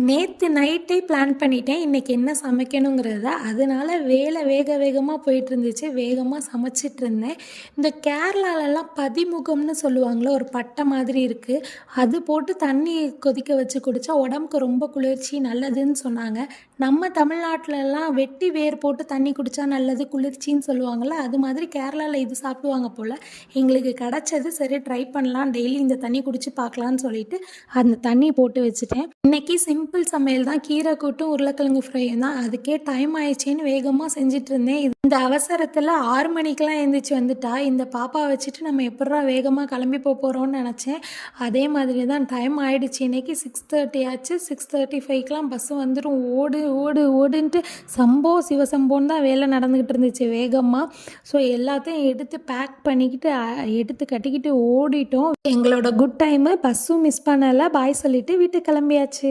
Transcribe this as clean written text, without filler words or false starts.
நேற்று நைட்டே பிளான் பண்ணிட்டேன் இன்றைக்கி என்ன சமைக்கணுங்கிறத. அதனால வேலை வேகமாக போயிட்டுருந்துச்சு. வேகமாக சமைச்சிட்ருந்தேன். இந்த கேரளாலலாம் பதிமுகம்னு சொல்லுவாங்கள்ல, ஒரு பட்டை மாதிரி இருக்குது. அது போட்டு தண்ணி கொதிக்க வச்சு குடித்தா உடம்புக்கு ரொம்ப குளிர்ச்சி நல்லதுன்னு சொன்னாங்க. நம்ம தமிழ்நாட்டிலலாம் வெட்டி வேர் போட்டு தண்ணி குடித்தா நல்லது குளிர்ச்சின்னு சொல்லுவாங்கள்ல, அது மாதிரி கேரளாவில் இது சாப்பிடுவாங்க போல். எங்களுக்கு கிடச்சது, சரி ட்ரை பண்ணலாம், டெய்லி இந்த தண்ணி குடித்து பார்க்கலான்னு சொல்லிட்டு அந்த தண்ணி போட்டு வச்சுட்டேன். இன்றைக்கி சிம்பிள் சமையல் தான், கீரை கூட்டும் உருளைக்கிழங்கு ஃப்ரையும் தான். அதுக்கே டைம் ஆயிடுச்சின்னு வேகமாக செஞ்சிட்ருந்தேன். இந்த அவசரத்தில் 6 மணிக்கெலாம் எழுந்திரிச்சு வந்துட்டா, இந்த பாப்பா வச்சுட்டு நம்ம எப்பட்றா வேகமாக கிளம்பி போகிறோன்னு நினச்சேன். அதே மாதிரி தான் டைம் ஆகிடுச்சு. இன்றைக்கி 6:30 ஆச்சு. 6:35க்கெலாம் பஸ்ஸு வந்துடும். ஓடு ஓடு ஓடுன்ட்டு சம்போ சிவசம்போன்னு தான் வேலை நடந்துக்கிட்டு இருந்துச்சு வேகமாக. ஸோ எல்லாத்தையும் எடுத்து பேக் பண்ணிக்கிட்டு எடுத்து கட்டிக்கிட்டு ஓடிட்டோம். எங்களோட குட் டைமு. பஸ்ஸும் மிஸ் பண்ணலை. பாய் சொல்லிவிட்டு வீட்டுக்கு கிளம்பியாச்சு.